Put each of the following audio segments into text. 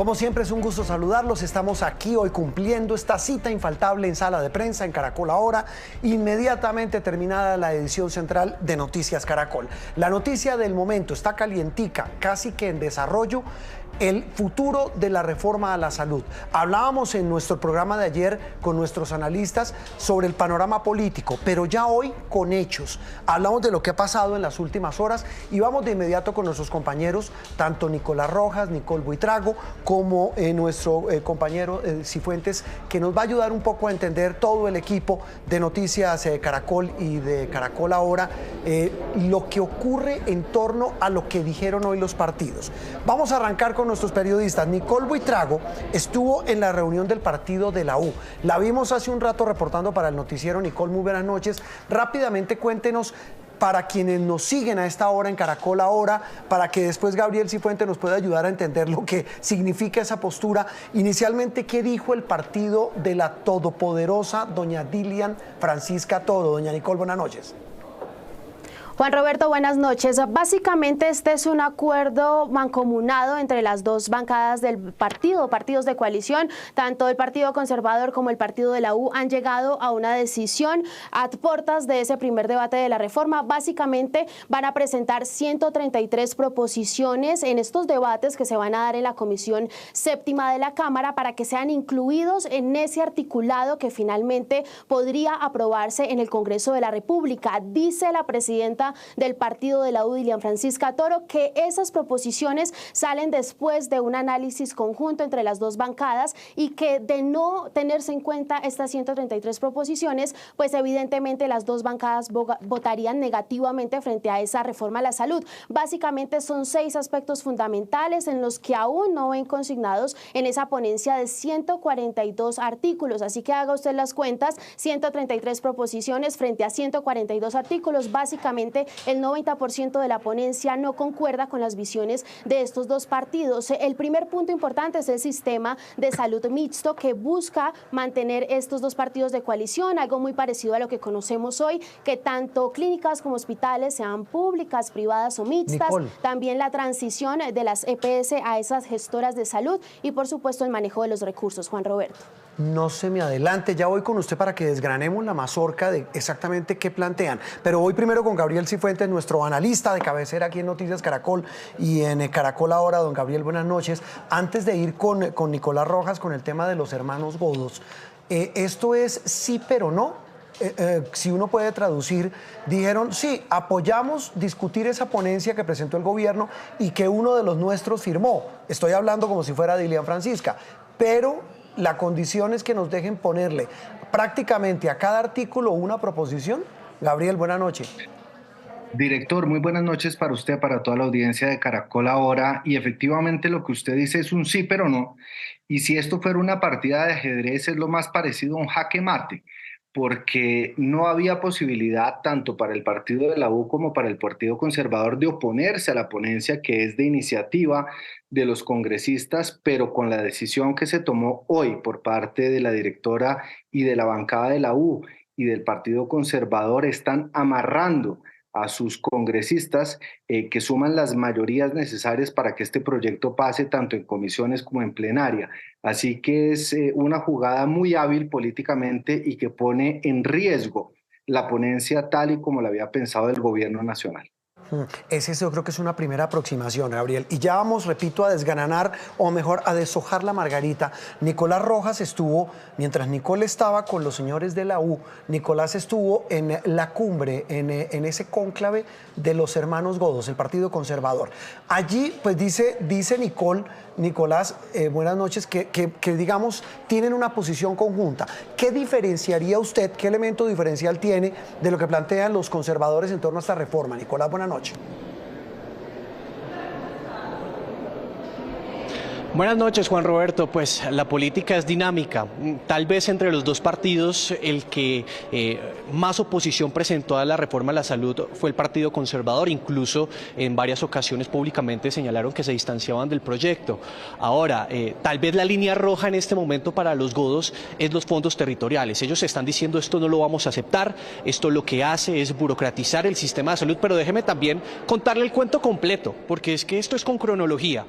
Como siempre es un gusto saludarlos, estamos aquí hoy cumpliendo esta cita infaltable en Sala de Prensa en Caracol Ahora, inmediatamente terminada la edición central de Noticias Caracol. La noticia del momento está calientica, casi que en desarrollo, el futuro de la reforma a la salud. Hablábamos en nuestro programa de ayer con nuestros analistas sobre el panorama político, pero ya hoy con hechos. Hablamos de lo que ha pasado en las últimas horas y vamos de inmediato con nuestros compañeros, tanto Nicolás Rojas, Nicole Buitrago, como nuestro compañero Cifuentes, que nos va a ayudar un poco a entender todo el equipo de Noticias Caracol y de Caracol Ahora, lo que ocurre en torno a lo que dijeron hoy los partidos. Vamos a arrancar con nuestros periodistas. Nicole Buitrago estuvo en la reunión del partido de la U. La vimos hace un rato reportando para el noticiero. Nicole, muy buenas noches. Rápidamente cuéntenos, para quienes nos siguen a esta hora en Caracol Ahora, para que después Gabriel Cifuentes nos pueda ayudar a entender lo que significa esa postura. Inicialmente, ¿qué dijo el partido de la todopoderosa doña Dilian Francisca Toro? Doña Nicole, buenas noches. Juan Roberto, buenas noches. Básicamente este es un acuerdo mancomunado entre las dos bancadas del partido, partidos de coalición. Tanto el Partido Conservador como el partido de la U han llegado a una decisión a puertas de ese primer debate de la reforma. Básicamente van a presentar 133 proposiciones en estos debates que se van a dar en la Comisión Séptima de la Cámara para que sean incluidos en ese articulado que finalmente podría aprobarse en el Congreso de la República. Dice la presidenta del partido de la U, Dilian Francisca Toro, que esas proposiciones salen después de un análisis conjunto entre las dos bancadas y que de no tenerse en cuenta estas 133 proposiciones, pues evidentemente las dos bancadas votarían negativamente frente a esa reforma a la salud. Básicamente son 6 aspectos fundamentales en los que aún no ven consignados en esa ponencia de 142 artículos. Así que haga usted las cuentas, 133 proposiciones frente a 142 artículos. Básicamente el 90% de la ponencia no concuerda con las visiones de estos dos partidos. El primer punto importante es el sistema de salud mixto que busca mantener estos dos partidos de coalición, algo muy parecido a lo que conocemos hoy, que tanto clínicas como hospitales sean públicas, privadas o mixtas. Nicole. También la transición de las EPS a esas gestoras de salud y por supuesto el manejo de los recursos. Juan Roberto. No se me adelante, ya voy con usted para que desgranemos la mazorca de exactamente qué plantean. Pero voy primero con Gabriel Cifuentes, nuestro analista de cabecera aquí en Noticias Caracol y en Caracol Ahora. Don Gabriel, buenas noches. Antes de ir con Nicolás Rojas con el tema de los hermanos Godos, ¿esto es sí pero no? Si uno puede traducir, dijeron sí, apoyamos discutir esa ponencia que presentó el gobierno y que uno de los nuestros firmó. Estoy hablando como si fuera Dilian Francisca, pero la condición es que nos dejen ponerle prácticamente a cada artículo una proposición. Gabriel, buenas noches. Director, muy buenas noches para usted, para toda la audiencia de Caracol Ahora. Y efectivamente lo que usted dice es un sí pero no. Y si esto fuera una partida de ajedrez es lo más parecido a un jaque mate, porque no había posibilidad tanto para el partido de la U como para el Partido Conservador de oponerse a la ponencia que es de iniciativa de los congresistas, pero con la decisión que se tomó hoy por parte de la directora y de la bancada de la U y del Partido Conservador, están amarrando a sus congresistas que suman las mayorías necesarias para que este proyecto pase tanto en comisiones como en plenaria. Así que es una jugada muy hábil políticamente y que pone en riesgo la ponencia tal y como la había pensado el gobierno nacional. Yo creo que es una primera aproximación, Gabriel. Y ya vamos, repito, a desgranar, o mejor, a deshojar la margarita. Nicolás Rojas estuvo, mientras Nicole estaba con los señores de la U, Nicolás estuvo en la cumbre, en ese cónclave de los hermanos Godos, el Partido Conservador. Allí, pues dice Nicolás, buenas noches, que digamos, tienen una posición conjunta. ¿Qué diferenciaría usted, qué elemento diferencial tiene de lo que plantean los conservadores en torno a esta reforma? Nicolás, buenas noches. Buenas noches, Juan Roberto. Pues la política es dinámica. Tal vez entre los dos partidos el que más oposición presentó a la reforma a la salud fue el Partido Conservador. Incluso en varias ocasiones públicamente señalaron que se distanciaban del proyecto. Ahora, tal vez la línea roja en este momento para los godos es los fondos territoriales. Ellos están diciendo esto no lo vamos a aceptar, esto lo que hace es burocratizar el sistema de salud, pero déjeme también contarle el cuento completo, porque es que esto es con cronología.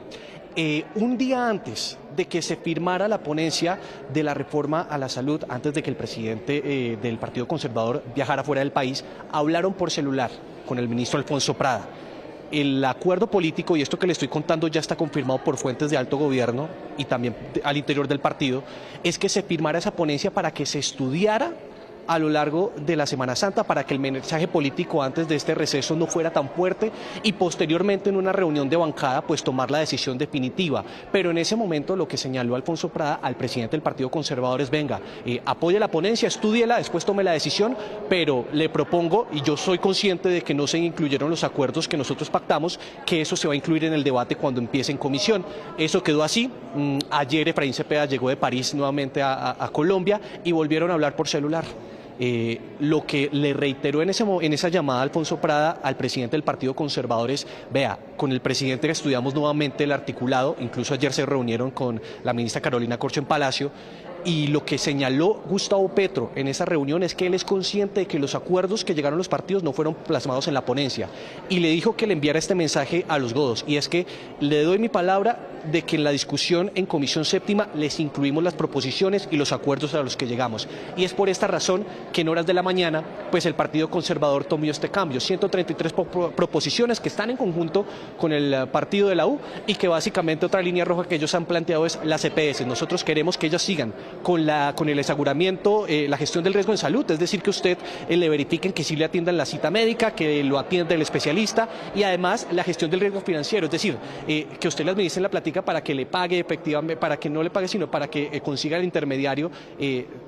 un día antes de que se firmara la ponencia de la reforma a la salud, antes de que el presidente del Partido Conservador viajara fuera del país, hablaron por celular con el ministro Alfonso Prada. El acuerdo político, y esto que le estoy contando ya está confirmado por fuentes de alto gobierno y también al interior del partido, es que se firmara esa ponencia para que se estudiara a lo largo de la Semana Santa, para que el mensaje político antes de este receso no fuera tan fuerte y posteriormente en una reunión de bancada pues tomar la decisión definitiva. Pero en ese momento lo que señaló Alfonso Prada al presidente del Partido Conservador es: venga, apoye la ponencia, estúdiela, después tome la decisión, pero le propongo, y yo soy consciente de que no se incluyeron los acuerdos que nosotros pactamos, que eso se va a incluir en el debate cuando empiece en comisión. Eso quedó así. Ayer Efraín Cepeda llegó de París nuevamente a Colombia y volvieron a hablar por celular. Lo que le reiteró en esa llamada Alfonso Prada al presidente del Partido Conservador es: vea, con el presidente estudiamos nuevamente el articulado, incluso ayer se reunieron con la ministra Carolina Corcho en Palacio, y lo que señaló Gustavo Petro en esa reunión es que él es consciente de que los acuerdos que llegaron los partidos no fueron plasmados en la ponencia, y le dijo que le enviara este mensaje a los godos, y es que le doy mi palabra de que en la discusión en Comisión Séptima les incluimos las proposiciones y los acuerdos a los que llegamos, y es por esta razón que en horas de la mañana pues el Partido Conservador tomó este cambio, 133 proposiciones que están en conjunto con el partido de la U, y que básicamente otra línea roja que ellos han planteado es las EPS. Nosotros queremos que ellas sigan con el aseguramiento, la gestión del riesgo en salud, es decir, que usted le verifiquen que sí le atiendan la cita médica, que lo atienda el especialista, y además la gestión del riesgo financiero, es decir, que usted le administre la plática para que le pague efectivamente, para que no le pague, sino para que consiga el intermediario,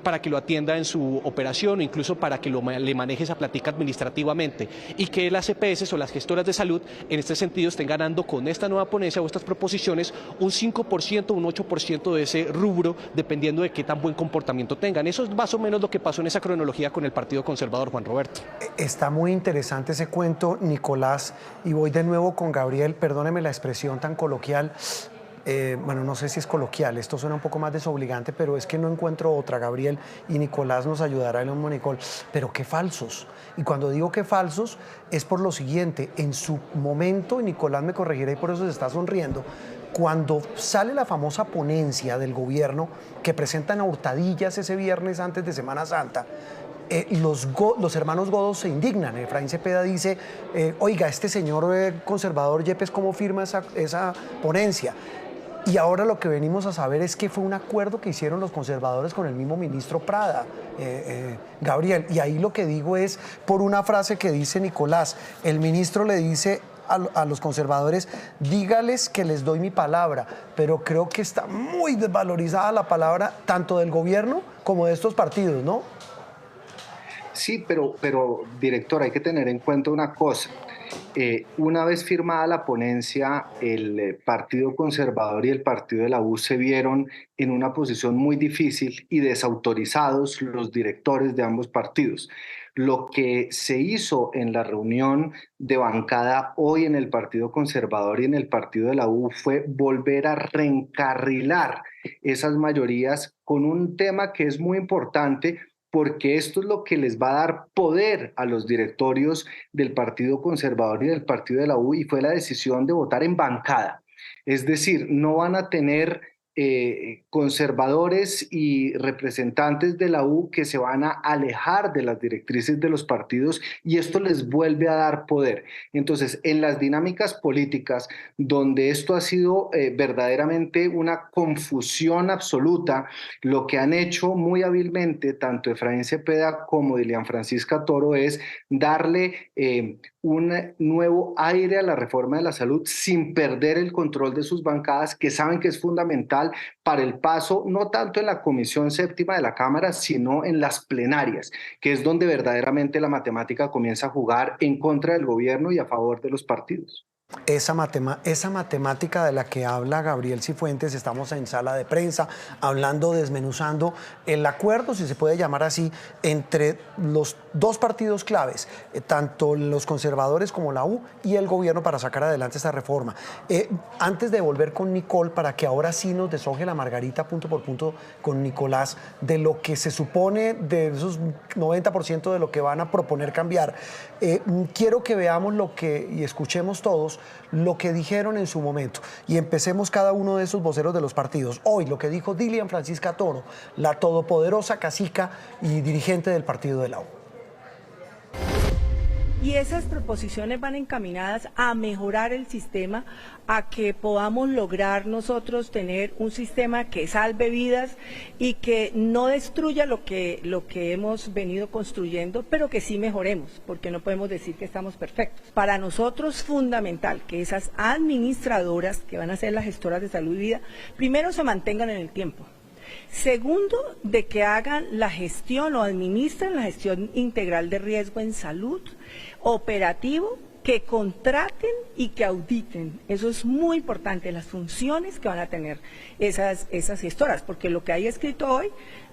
para que lo atienda en su operación, o incluso para que le maneje esa plática administrativamente, y que las EPS o las gestoras de salud en este sentido estén ganando con esta nueva ponencia o estas proposiciones un 5%, un 8% de ese rubro, dependiendo de qué tan buen comportamiento tengan. Eso es más o menos lo que pasó en esa cronología con el Partido Conservador, Juan Roberto. Está muy interesante ese cuento, Nicolás, y voy de nuevo con Gabriel. Perdóneme la expresión tan coloquial. Bueno, no sé si es coloquial, esto suena un poco más desobligante, pero es que no encuentro otra. Gabriel y Nicolás nos ayudará en un Nicole, pero qué falsos. Y cuando digo que falsos es por lo siguiente: en su momento, y Nicolás me corregirá y por eso se está sonriendo, cuando sale la famosa ponencia del gobierno que presentan a hurtadillas ese viernes antes de Semana Santa, los hermanos Godos se indignan. Efraín Cepeda dice: oiga, este señor conservador Yepes, ¿cómo firma esa ponencia? Y ahora lo que venimos a saber es que fue un acuerdo que hicieron los conservadores con el mismo ministro Prada, Gabriel. Y ahí lo que digo es, por una frase que dice Nicolás, el ministro le dice a los conservadores: dígales que les doy mi palabra, pero creo que está muy desvalorizada la palabra tanto del gobierno como de estos partidos, ¿no? Sí, pero director, hay que tener en cuenta una cosa. Una vez firmada la ponencia, el Partido Conservador y el Partido de la U se vieron en una posición muy difícil y desautorizados los directores de ambos partidos. Lo que se hizo en la reunión de bancada hoy en el Partido Conservador y en el Partido de la U fue volver a reencarrilar esas mayorías con un tema que es muy importante, porque esto es lo que les va a dar poder a los directorios del Partido Conservador y del Partido de la U, y fue la decisión de votar en bancada. Es decir, no van a tener conservadores y representantes de la U que se van a alejar de las directrices de los partidos, y esto les vuelve a dar poder. Entonces, en las dinámicas políticas donde esto ha sido verdaderamente una confusión absoluta, lo que han hecho muy hábilmente tanto Efraín Cepeda como Dilian Francisca Toro es darle un nuevo aire a la reforma de la salud sin perder el control de sus bancadas, que saben que es fundamental para el paso, no tanto en la Comisión Séptima de la Cámara, sino en las plenarias, que es donde verdaderamente la matemática comienza a jugar en contra del gobierno y a favor de los partidos. Esa matemática de la que habla Gabriel Cifuentes, estamos en sala de prensa hablando, desmenuzando el acuerdo, si se puede llamar así, entre los dos partidos claves, tanto los conservadores como la U y el gobierno, para sacar adelante esta reforma. Antes de volver con Nicole, para que ahora sí nos deshoje la margarita punto por punto con Nicolás, de lo que se supone, de esos 90% de lo que van a proponer cambiar, quiero que veamos y escuchemos todos partidos lo que dijeron en su momento. Y empecemos cada uno de esos voceros de los partidos. Hoy lo que dijo Dilian Francisca Toro, la todopoderosa cacica y dirigente del partido de la U. Y esas proposiciones van encaminadas a mejorar el sistema, a que podamos lograr nosotros tener un sistema que salve vidas y que no destruya lo que hemos venido construyendo, pero que sí mejoremos, porque no podemos decir que estamos perfectos. Para nosotros es fundamental que esas administradoras, que van a ser las gestoras de salud y vida, primero se mantengan en el tiempo. Segundo, de que hagan la gestión o administren la gestión integral de riesgo en salud, operativo, que contraten y que auditen. Eso es muy importante, las funciones que van a tener esas gestoras, porque lo que hay escrito hoy,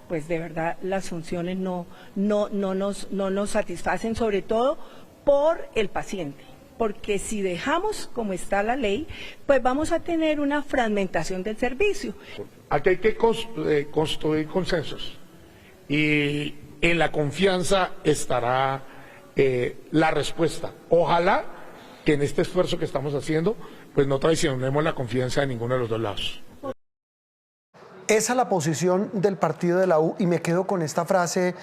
pues de verdad las funciones no nos satisfacen, sobre todo por el paciente. Porque si dejamos como está la ley, pues vamos a tener una fragmentación del servicio. Aquí hay que construir consensos y en la confianza estará la respuesta. Ojalá que en este esfuerzo que estamos haciendo, pues no traicionemos la confianza de ninguno de los dos lados. Esa es la posición del partido de la U y me quedo con esta frase,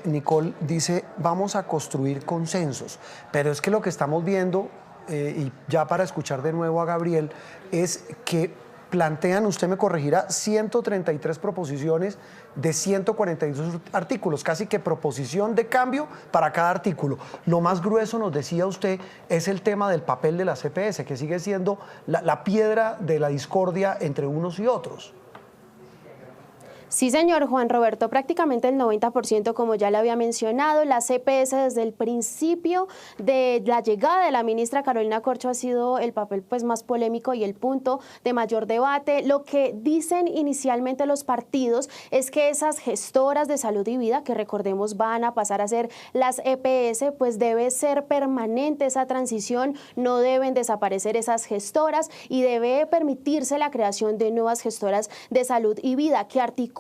Nicole dice, vamos a construir consensos, pero es que lo que estamos viendo, y ya para escuchar de nuevo a Gabriel, es que plantean, usted me corregirá, 133 proposiciones de 142 artículos, casi que proposición de cambio para cada artículo. Lo más grueso, nos decía usted, es el tema del papel de la CPS, que sigue siendo la piedra de la discordia entre unos y otros. Sí, señor Juan Roberto, prácticamente el 90%, como ya le había mencionado, la CPS desde el principio de la llegada de la ministra Carolina Corcho ha sido el papel pues más polémico y el punto de mayor debate. Lo que dicen inicialmente los partidos es que esas gestoras de salud y vida, que recordemos van a pasar a ser las EPS, pues debe ser permanente esa transición, no deben desaparecer esas gestoras y debe permitirse la creación de nuevas gestoras de salud y vida que articulen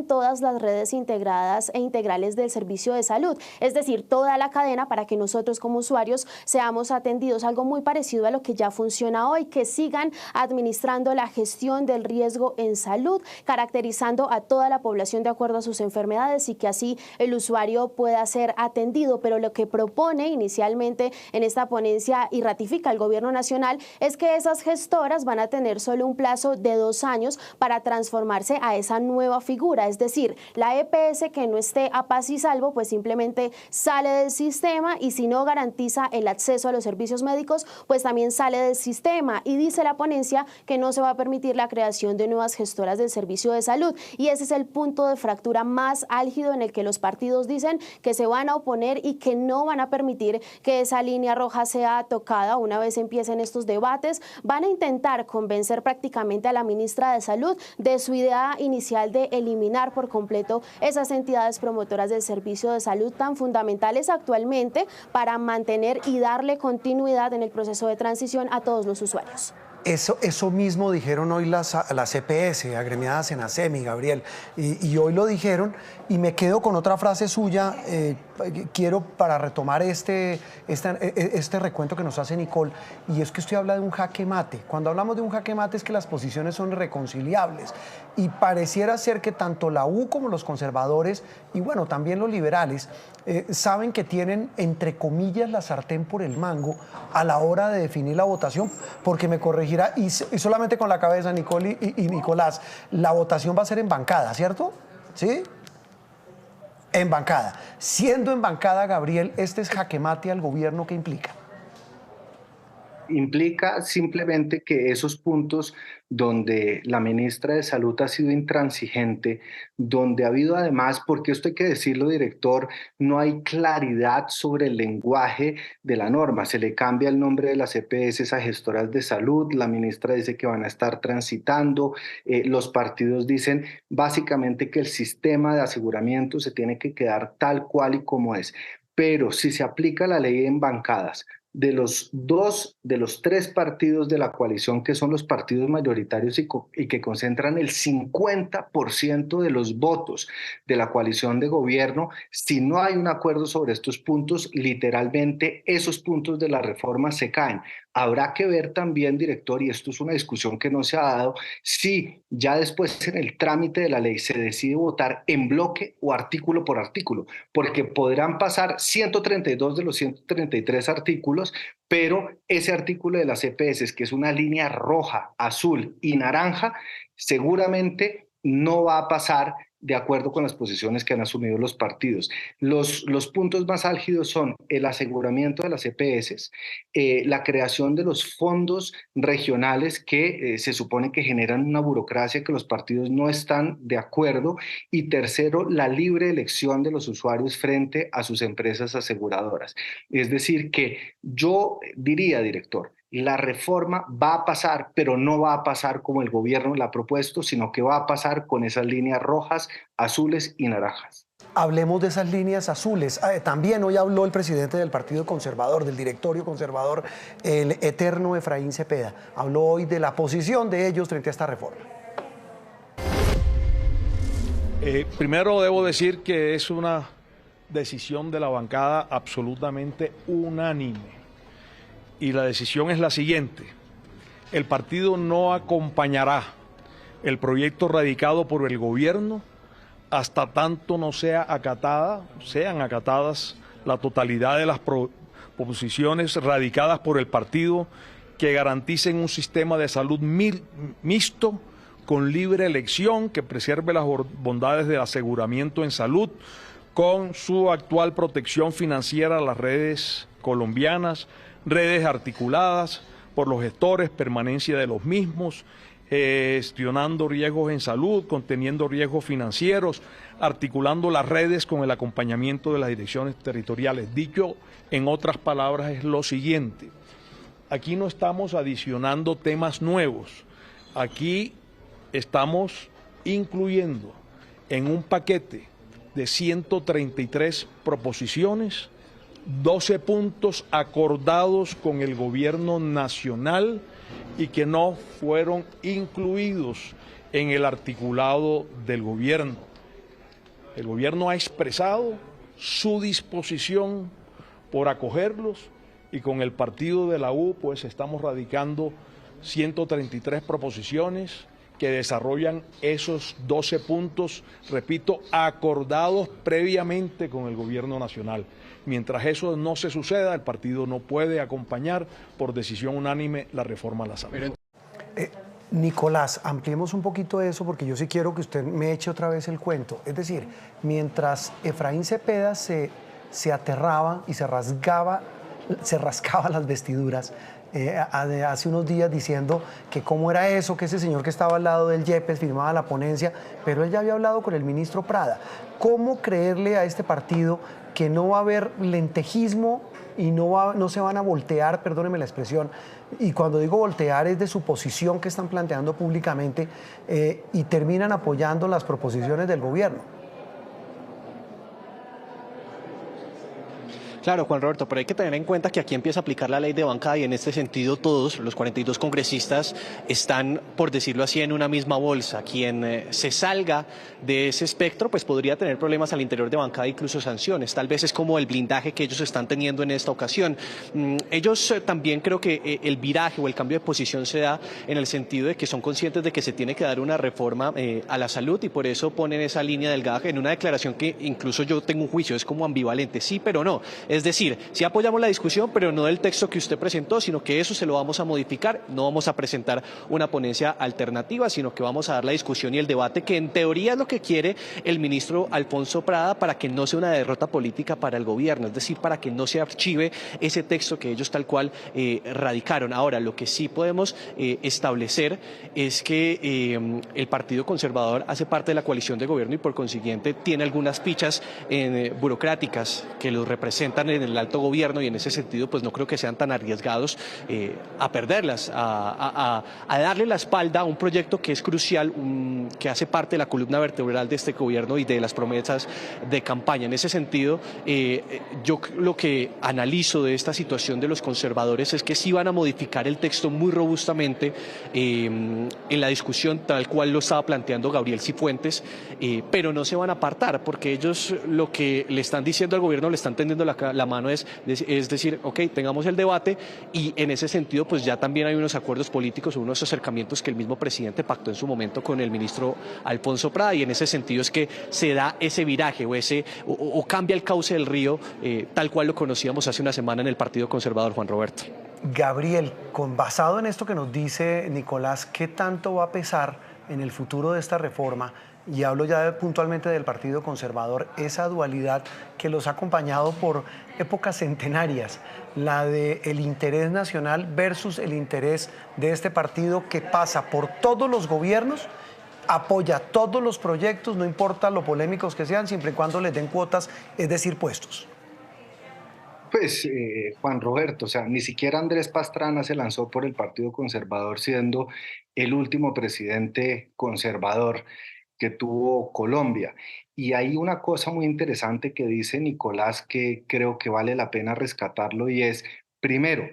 todas las redes integradas e integrales del servicio de salud, es decir, toda la cadena para que nosotros como usuarios seamos atendidos, algo muy parecido a lo que ya funciona hoy, que sigan administrando la gestión del riesgo en salud, caracterizando a toda la población de acuerdo a sus enfermedades y que así el usuario pueda ser atendido, pero lo que propone inicialmente en esta ponencia y ratifica el gobierno nacional es que esas gestoras van a tener solo un plazo de 2 años para transformarse a esa nueva figura, es decir, la EPS que no esté a paz y salvo, pues simplemente sale del sistema y si no garantiza el acceso a los servicios médicos, pues también sale del sistema y dice la ponencia que no se va a permitir la creación de nuevas gestoras del servicio de salud y ese es el punto de fractura más álgido en el que los partidos dicen que se van a oponer y que no van a permitir que esa línea roja sea tocada una vez empiecen estos debates, van a intentar convencer prácticamente a la ministra de Salud de su idea inicial de eliminar por completo esas entidades promotoras del servicio de salud tan fundamentales actualmente para mantener y darle continuidad en el proceso de transición a todos los usuarios. Eso mismo dijeron hoy las EPS, agremiadas en ASEMI, Gabriel, y hoy lo dijeron, y me quedo con otra frase suya, quiero para retomar este recuento que nos hace Nicole, y es que usted habla de un jaque mate. Cuando hablamos de un jaque mate es que las posiciones son irreconciliables, y pareciera ser que tanto la U como los conservadores, y bueno, también los liberales, saben que tienen, entre comillas, la sartén por el mango a la hora de definir la votación, porque me corregirá, y solamente con la cabeza, Nicole y Nicolás, la votación va a ser en bancada, ¿cierto? ¿Sí? En bancada. Siendo en bancada, Gabriel, este es jaque mate al gobierno, ¿qué implica? Implica simplemente que esos puntos donde la ministra de Salud ha sido intransigente, donde ha habido además, porque esto hay que decirlo, director, no hay claridad sobre el lenguaje de la norma. Se le cambia el nombre de las EPS a gestoras de salud, la ministra dice que van a estar transitando, los partidos dicen básicamente que el sistema de aseguramiento se tiene que quedar tal cual y como es. Pero si se aplica la ley en bancadas, de los 3 partidos de la coalición, que son los partidos mayoritarios y que concentran el 50% de los votos de la coalición de gobierno, si no hay un acuerdo sobre estos puntos, literalmente esos puntos de la reforma se caen. Habrá que ver también, director, y esto es una discusión que no se ha dado, si ya después en el trámite de la ley se decide votar en bloque o artículo por artículo, porque podrán pasar 132 de los 133 artículos, pero ese artículo de las EPS, que es una línea roja, azul y naranja, seguramente no va a pasar de acuerdo con las posiciones que han asumido los partidos. Los puntos más álgidos son el aseguramiento de las EPS, la creación de los fondos regionales que se supone que generan una burocracia que los partidos no están de acuerdo, y tercero, la libre elección de los usuarios frente a sus empresas aseguradoras. Es decir, que yo diría, director, la reforma va a pasar, pero no va a pasar como el gobierno la ha propuesto, sino que va a pasar con esas líneas rojas, azules y naranjas. Hablemos de esas líneas azules. También hoy habló el presidente del Partido Conservador, del directorio conservador, el eterno Efraín Cepeda. Habló hoy de la posición de ellos frente a esta reforma. Primero debo decir que es una decisión de la bancada absolutamente unánime. Y la decisión es la siguiente: el partido no acompañará el proyecto radicado por el gobierno hasta tanto no sean acatadas la totalidad de las proposiciones radicadas por el partido que garanticen un sistema de salud mixto, con libre elección, que preserve las bondades del aseguramiento en salud, con su actual protección financiera a las redes colombianas, redes articuladas por los gestores, permanencia de los mismos, gestionando riesgos en salud, conteniendo riesgos financieros, articulando las redes con el acompañamiento de las direcciones territoriales. Dicho en otras palabras es lo siguiente: aquí no estamos adicionando temas nuevos, aquí estamos incluyendo en un paquete de 133 proposiciones 12 puntos acordados con el gobierno nacional y que no fueron incluidos en el articulado del gobierno. El gobierno ha expresado su disposición por acogerlos, y con el partido de la U pues estamos radicando 133 proposiciones que desarrollan esos 12 puntos, repito, acordados previamente con el gobierno nacional. Mientras eso no se suceda, el partido no puede acompañar por decisión unánime la reforma a la salud. Nicolás, ampliemos un poquito eso, porque yo sí quiero que usted me eche otra vez el cuento. Es decir, mientras Efraín Cepeda se aterraba y se rascaba las vestiduras hace unos días diciendo que cómo era eso, que ese señor que estaba al lado del Yepes firmaba la ponencia, pero él ya había hablado con el ministro Prada. ¿Cómo creerle a este partido que no va a haber lentejismo y no se van a voltear, perdóneme la expresión, y cuando digo voltear es de su posición que están planteando públicamente, y terminan apoyando las proposiciones del gobierno? Claro, Juan Roberto, pero hay que tener en cuenta que aquí empieza a aplicar la ley de bancada, y en este sentido todos los 42 congresistas están, por decirlo así, en una misma bolsa. Quien se salga de ese espectro pues podría tener problemas al interior de bancada, incluso sanciones. Tal vez es como el blindaje que ellos están teniendo en esta ocasión. Ellos también creo que el viraje o el cambio de posición se da en el sentido de que son conscientes de que se tiene que dar una reforma a la salud, y por eso ponen esa línea delgada en una declaración que incluso yo tengo un juicio, es como ambivalente, sí pero no. Es decir, sí apoyamos la discusión, pero no del texto que usted presentó, sino que eso se lo vamos a modificar. No vamos a presentar una ponencia alternativa, sino que vamos a dar la discusión y el debate que en teoría es lo que quiere el ministro Alfonso Prada, para que no sea una derrota política para el gobierno, es decir, para que no se archive ese texto que ellos tal cual radicaron. Ahora, lo que sí podemos establecer es que el Partido Conservador hace parte de la coalición de gobierno y por consiguiente tiene algunas fichas burocráticas que los representan en el alto gobierno, y en ese sentido pues no creo que sean tan arriesgados a perderlas, a darle la espalda a un proyecto que es crucial, que hace parte de la columna vertebral de este gobierno y de las promesas de campaña. En ese sentido, yo lo que analizo de esta situación de los conservadores es que sí van a modificar el texto muy robustamente en la discusión tal cual lo estaba planteando Gabriel Cifuentes, pero no se van a apartar, porque ellos lo que le están diciendo al gobierno le están tendiendo la la mano es decir, ok, tengamos el debate, y en ese sentido pues ya también hay unos acuerdos políticos, unos acercamientos que el mismo presidente pactó en su momento con el ministro Alfonso Prada, y en ese sentido es que se da ese viraje o cambia el cauce del río, tal cual lo conocíamos hace una semana en el Partido Conservador, Juan Roberto. Gabriel, basado en esto que nos dice Nicolás, ¿qué tanto va a pesar en el futuro de esta reforma? Y hablo ya puntualmente del Partido Conservador, esa dualidad que los ha acompañado por épocas centenarias, la del interés nacional versus el interés de este partido que pasa por todos los gobiernos, apoya todos los proyectos, no importa lo polémicos que sean, siempre y cuando les den cuotas, es decir, puestos. Pues, Juan Roberto, o sea, ni siquiera Andrés Pastrana se lanzó por el Partido Conservador, siendo el último presidente conservador que tuvo Colombia. Y hay una cosa muy interesante que dice Nicolás que creo que vale la pena rescatarlo, y es, primero,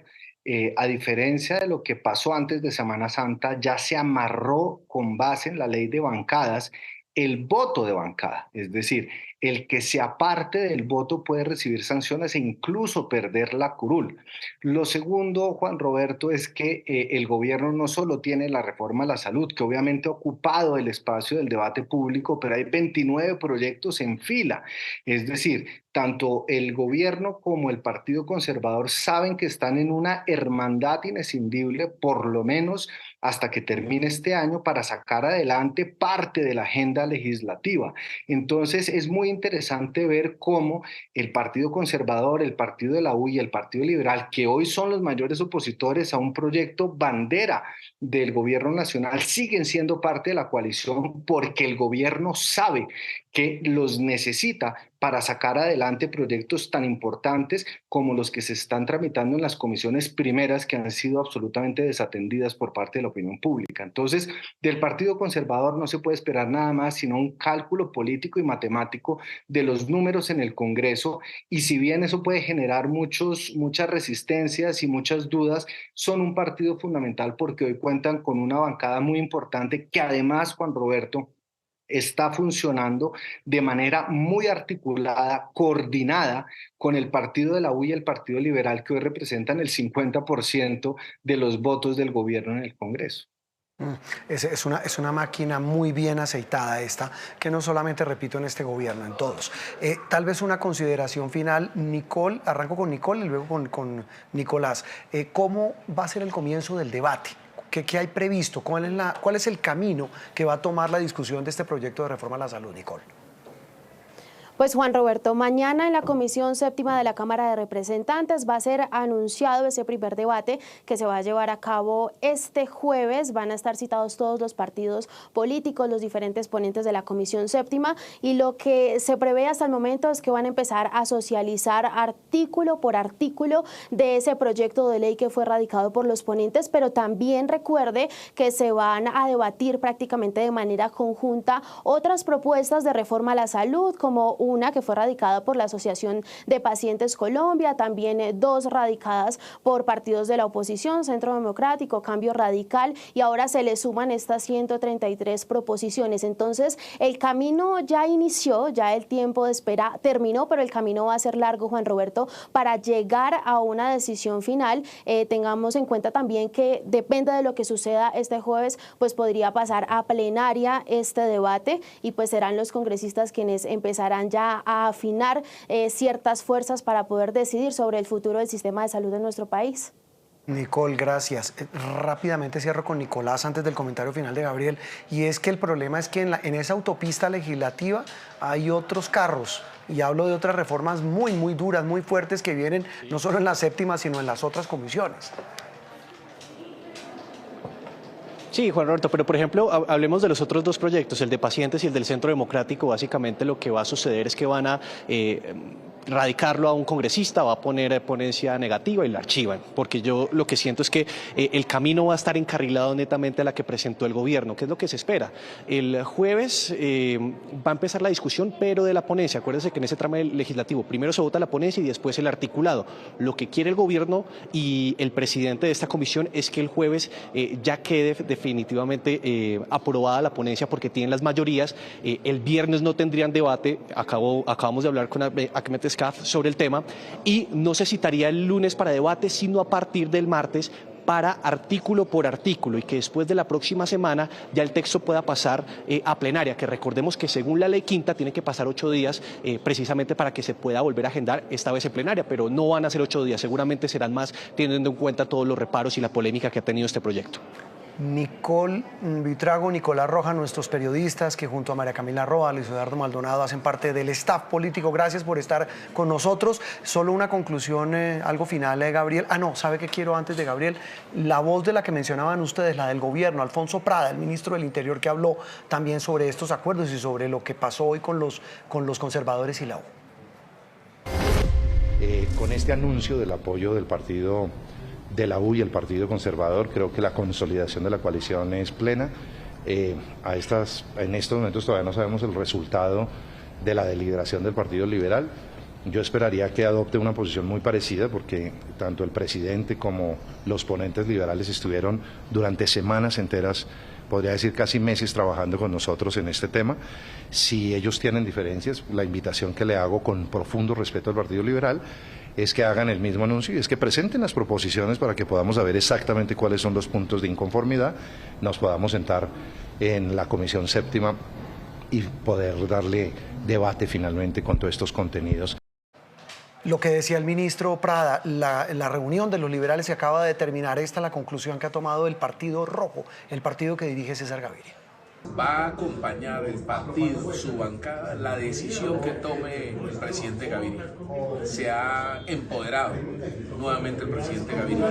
a diferencia de lo que pasó antes de Semana Santa, ya se amarró con base en la ley de bancadas el voto de bancada, es decir, el que se aparte del voto puede recibir sanciones e incluso perder la curul. Lo segundo, Juan Roberto, es que el gobierno no solo tiene la reforma a la salud, que obviamente ha ocupado el espacio del debate público, pero hay 29 proyectos en fila. Es decir, tanto el gobierno como el Partido Conservador saben que están en una hermandad inescindible, por lo menos hasta que termine este año, para sacar adelante parte de la agenda legislativa. Entonces es muy interesante ver cómo el Partido Conservador, el Partido de la U y el Partido Liberal, que hoy son los mayores opositores a un proyecto bandera del gobierno nacional, siguen siendo parte de la coalición porque el gobierno sabe que los necesita para sacar adelante proyectos tan importantes como los que se están tramitando en las comisiones primeras, que han sido absolutamente desatendidas por parte de la opinión pública. Entonces, del Partido Conservador no se puede esperar nada más sino un cálculo político y matemático de los números en el Congreso, y si bien eso puede generar muchas resistencias y muchas dudas, son un partido fundamental porque hoy cuentan con una bancada muy importante que además, Juan Roberto, está funcionando de manera muy articulada, coordinada con el Partido de la U y el Partido Liberal, que hoy representan el 50% de los votos del gobierno en el Congreso. Es una máquina muy bien aceitada esta, que no solamente, repito, en este gobierno, en todos. Tal vez una consideración final, Nicole, arranco con Nicole y luego con Nicolás. ¿Cómo va a ser el comienzo del debate? ¿Qué hay previsto? ¿Cuál es el camino que va a tomar la discusión de este proyecto de reforma a la salud, Nicole? Pues Juan Roberto, mañana en la Comisión Séptima de la Cámara de Representantes va a ser anunciado ese primer debate que se va a llevar a cabo este jueves. Van a estar citados todos los partidos políticos, los diferentes ponentes de la Comisión Séptima, y lo que se prevé hasta el momento es que van a empezar a socializar artículo por artículo de ese proyecto de ley que fue radicado por los ponentes, pero también recuerde que se van a debatir prácticamente de manera conjunta otras propuestas de reforma a la salud, como una que fue radicada por la Asociación de Pacientes Colombia, también dos radicadas por partidos de la oposición, Centro Democrático, Cambio Radical, y ahora se le suman estas 133 proposiciones. Entonces, el camino ya inició, ya el tiempo de espera terminó, pero el camino va a ser largo, Juan Roberto, para llegar a una decisión final. Tengamos en cuenta también que depende de lo que suceda este jueves, pues podría pasar a plenaria este debate, y pues serán los congresistas quienes empezarán ya a afinar ciertas fuerzas para poder decidir sobre el futuro del sistema de salud de nuestro país. Nicole, gracias. Rápidamente cierro con Nicolás antes del comentario final de Gabriel, y es que el problema es que en esa autopista legislativa hay otros carros, y hablo de otras reformas muy duras, muy fuertes, que vienen no solo en la séptima, sino en las otras comisiones. Sí, Juan Roberto, pero por ejemplo, hablemos de los otros dos proyectos, el de pacientes y el del Centro Democrático. Básicamente lo que va a suceder es que van a radicarlo a un congresista, va a poner ponencia negativa y la archivan, porque yo lo que siento es que el camino va a estar encarrilado netamente a la que presentó el gobierno, que es lo que se espera. El jueves va a empezar la discusión, pero de la ponencia. Acuérdense que en ese tramo legislativo primero se vota la ponencia y después el articulado. Lo que quiere el gobierno y el presidente de esta comisión es que el jueves ya quede definitivamente aprobada la ponencia, porque tienen las mayorías. El viernes no tendrían debate. Acabamos de hablar con Arquímedes SCAF sobre el tema, y no se citaría el lunes para debate, sino a partir del martes, para artículo por artículo, y que después de la próxima semana ya el texto pueda pasar a plenaria, que recordemos que según la ley quinta tiene que pasar 8 días precisamente para que se pueda volver a agendar esta vez en plenaria, pero no van a ser 8 días, seguramente serán más, teniendo en cuenta todos los reparos y la polémica que ha tenido este proyecto. Nicole Buitrago, Nicolás Rojas, nuestros periodistas que junto a María Camila Roa, Luis Eduardo Maldonado hacen parte del staff político. Gracias por estar con nosotros. Solo una conclusión, algo final, Gabriel. No, ¿sabe qué quiero antes de Gabriel? La voz de la que mencionaban ustedes, la del gobierno, Alfonso Prada, el ministro del Interior, que habló también sobre estos acuerdos y sobre lo que pasó hoy con los conservadores y la U. Con este anuncio del apoyo del partido de la U y el Partido Conservador, creo que la consolidación de la coalición es plena. En estos momentos todavía no sabemos el resultado de la deliberación del Partido Liberal. Yo esperaría que adopte una posición muy parecida, porque tanto el presidente como los ponentes liberales estuvieron durante semanas enteras, podría decir casi meses, trabajando con nosotros en este tema. Si ellos tienen diferencias, la invitación que le hago con profundo respeto al Partido Liberal es que hagan el mismo anuncio y es que presenten las proposiciones para que podamos saber exactamente cuáles son los puntos de inconformidad, nos podamos sentar en la Comisión Séptima y poder darle debate finalmente con todos estos contenidos. Lo que decía el ministro Prada, la reunión de los liberales se acaba de terminar, esta es la conclusión que ha tomado el Partido Rojo, el partido que dirige César Gaviria. Va a acompañar el partido, su bancada, la decisión que tome el presidente Gaviria. Se ha empoderado nuevamente el presidente Gaviria.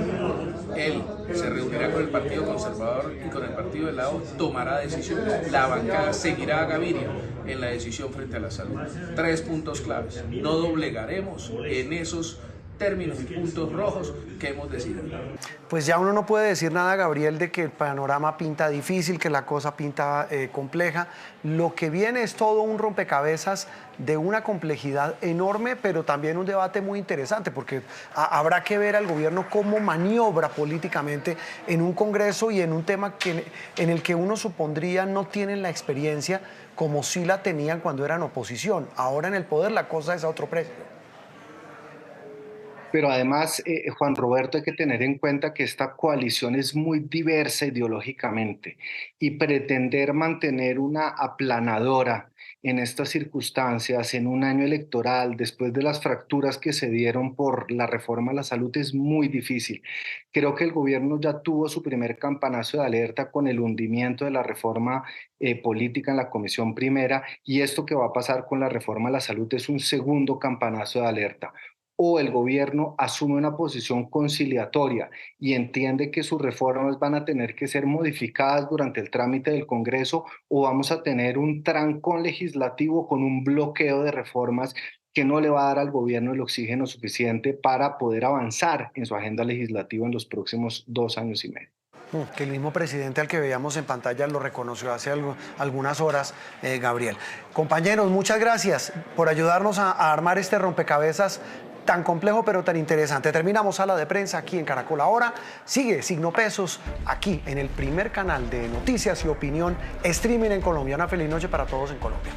Él se reunirá con el Partido Conservador y con el Partido de la U, tomará decisiones. La bancada seguirá a Gaviria en la decisión frente a la salud. 3 puntos claves. No doblegaremos en esos términos y puntos rojos que hemos decidido. Pues ya uno no puede decir nada, Gabriel, de que el panorama pinta difícil, que la cosa pinta compleja. Lo que viene es todo un rompecabezas de una complejidad enorme, pero también un debate muy interesante, porque habrá que ver al gobierno cómo maniobra políticamente en un Congreso y en un tema en el que uno supondría no tienen la experiencia como sí la tenían cuando eran oposición. Ahora en el poder la cosa es a otro precio. Pero además, Juan Roberto, hay que tener en cuenta que esta coalición es muy diversa ideológicamente y pretender mantener una aplanadora en estas circunstancias, en un año electoral, después de las fracturas que se dieron por la reforma a la salud, es muy difícil. Creo que el gobierno ya tuvo su primer campanazo de alerta con el hundimiento de la reforma política en la Comisión Primera, y esto que va a pasar con la reforma a la salud es un segundo campanazo de alerta. O el gobierno asume una posición conciliatoria y entiende que sus reformas van a tener que ser modificadas durante el trámite del Congreso, o vamos a tener un trancón legislativo con un bloqueo de reformas que no le va a dar al gobierno el oxígeno suficiente para poder avanzar en su agenda legislativa en los próximos 2 años y medio. Que el mismo presidente al que veíamos en pantalla lo reconoció hace algunas horas, Gabriel. Compañeros, muchas gracias por ayudarnos a armar este rompecabezas tan complejo pero tan interesante. Terminamos Sala de Prensa aquí en Caracol Ahora. Sigue Signo Pesos aquí en el primer canal de noticias y opinión streaming en Colombia. Una feliz noche para todos en Colombia.